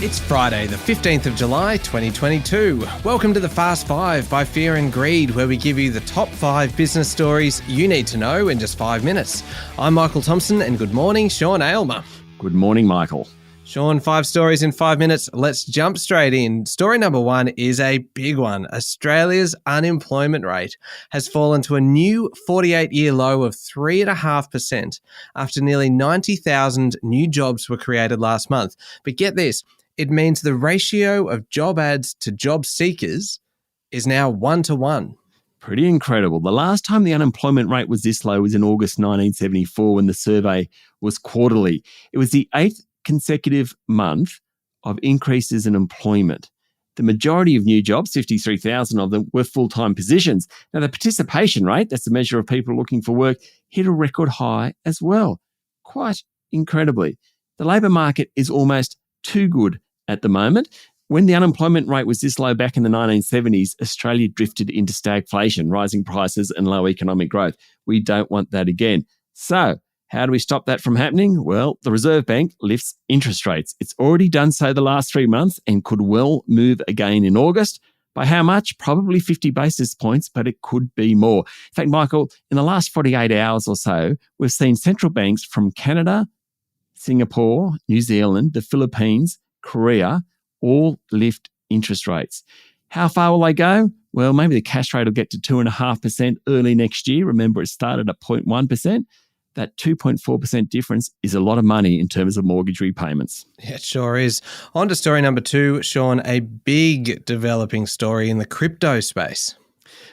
It's Friday, the 15th of July, 2022. Welcome to the Fast Five by Fear and Greed, where we give you the top 5 business stories you need to know in just 5 minutes. I'm Michael Thompson, and good morning, Sean Aylmer. Good morning, Michael. Sean, 5 stories in 5 minutes. Let's jump straight in. Story number 1 is a big one. Australia's unemployment rate has fallen to a new 48-year low of 3.5% after nearly 90,000 new jobs were created last month. But get this, it means the ratio of job ads to job seekers is now 1-to-1. Pretty incredible. The last time the unemployment rate was this low was in August 1974 when the survey was quarterly. It was the 8th consecutive month of increases in employment. The majority of new jobs, 53,000 of them, were full-time positions. Now, the participation rate, that's the measure of people looking for work, hit a record high as well. Quite incredibly. The labour market is almost too good at the moment. When the unemployment rate was this low back in the 1970s, Australia drifted into stagflation, rising prices and low economic growth. We don't want that again. So, how do we stop that from happening? Well, the Reserve Bank lifts interest rates. It's already done so the last 3 months and could well move again in August. By how much? Probably 50 basis points, but it could be more. In fact, Michael, in the last 48 hours or so, we've seen central banks from Canada, Singapore, New Zealand, the Philippines, Korea, all lift interest rates. How far will they go? Well, maybe the cash rate will get to 2.5% early next year. Remember, it started at 0.1%. That 2.4% difference is a lot of money in terms of mortgage repayments. Yeah, it sure is. On to story number 2, Sean, a big developing story in the crypto space.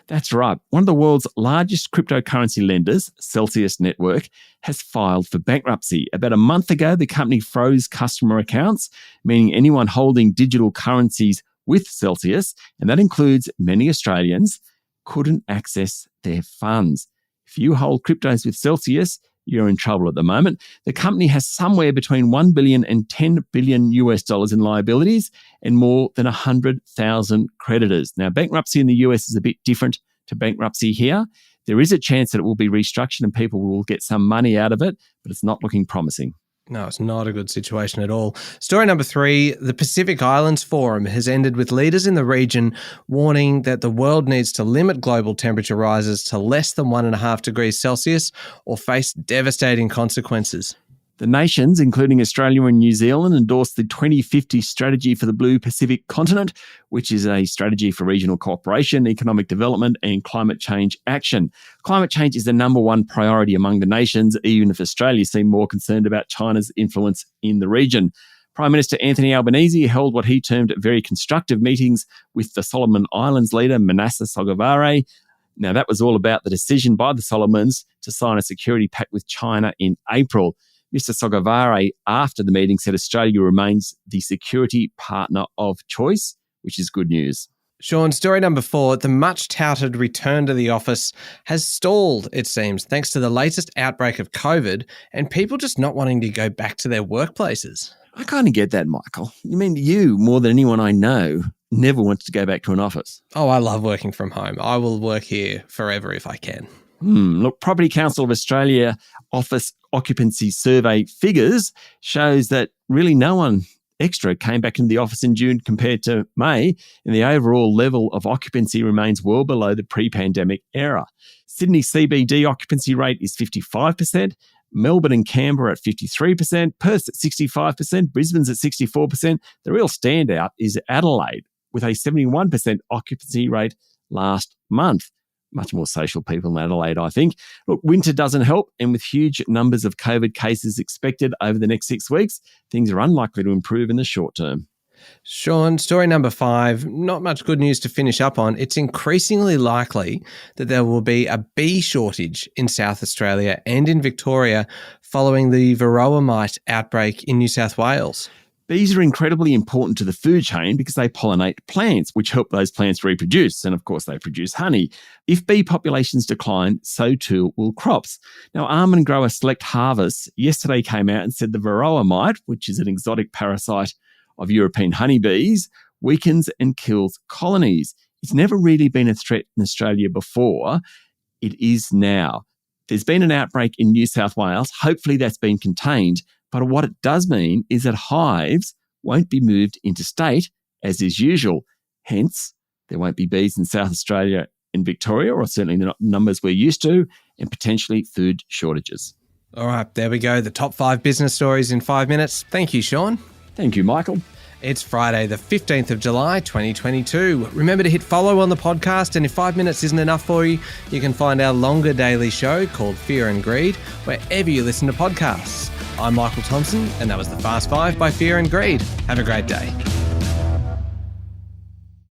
That's right. One of the world's largest cryptocurrency lenders, Celsius Network, has filed for bankruptcy. About a month ago, the company froze customer accounts, meaning anyone holding digital currencies with Celsius, and that includes many Australians, couldn't access their funds. If you hold cryptos with Celsius, you're in trouble at the moment. The company has somewhere between $1 billion and $10 billion in liabilities and more than 100,000 creditors. Now, bankruptcy in the US is a bit different to bankruptcy here. There is a chance that it will be restructured and people will get some money out of it, but it's not looking promising. No, it's not a good situation at all. Story number 3, the Pacific Islands Forum has ended with leaders in the region warning that the world needs to limit global temperature rises to less than 1.5 degrees Celsius or face devastating consequences. The nations, including Australia and New Zealand, endorsed the 2050 Strategy for the Blue Pacific Continent, which is a strategy for regional cooperation, economic development and climate change action. Climate change is the number one priority among the nations, even if Australia seemed more concerned about China's influence in the region. Prime Minister Anthony Albanese held what he termed very constructive meetings with the Solomon Islands leader, Manasseh Sogavare. Now, that was all about the decision by the Solomons to sign a security pact with China in April. Mr. Sogavare, after the meeting, said Australia remains the security partner of choice, which is good news. Sean, story number 4, the much-touted return to the office has stalled, it seems, thanks to the latest outbreak of COVID and people just not wanting to go back to their workplaces. I kind of get that, Michael. You mean you, more than anyone I know, never wants to go back to an office? Oh, I love working from home. I will work here forever if I can. Look, Property Council of Australia office occupancy survey figures shows that really no one extra came back into the office in June compared to May, and the overall level of occupancy remains well below the pre-pandemic era. Sydney CBD occupancy rate is 55%, Melbourne and Canberra at 53%, Perth at 65%, Brisbane's at 64%. The real standout is Adelaide with a 71% occupancy rate last month. Much more social people in Adelaide, I think. Look, winter doesn't help, and with huge numbers of COVID cases expected over the next 6 weeks, things are unlikely to improve in the short term. Sean, story number 5, not much good news to finish up on. It's increasingly likely that there will be a bee shortage in South Australia and in Victoria following the varroa mite outbreak in New South Wales. Bees are incredibly important to the food chain because they pollinate plants, which help those plants reproduce. And of course, they produce honey. If bee populations decline, so too will crops. Now, almond grower Select Harvests yesterday came out and said the varroa mite, which is an exotic parasite of European honeybees, weakens and kills colonies. It's never really been a threat in Australia before. It is now. There's been an outbreak in New South Wales. Hopefully that's been contained. But what it does mean is that hives won't be moved interstate as is usual. Hence, there won't be bees in South Australia and Victoria, or certainly not the numbers we're used to, and potentially food shortages. All right, there we go. The top 5 business stories in 5 minutes. Thank you, Sean. Thank you, Michael. It's Friday, the 15th of July, 2022. Remember to hit follow on the podcast, and if 5 minutes isn't enough for you, you can find our longer daily show called Fear and Greed wherever you listen to podcasts. I'm Michael Thompson, and that was the Fast 5 by Fear and Greed. Have a great day.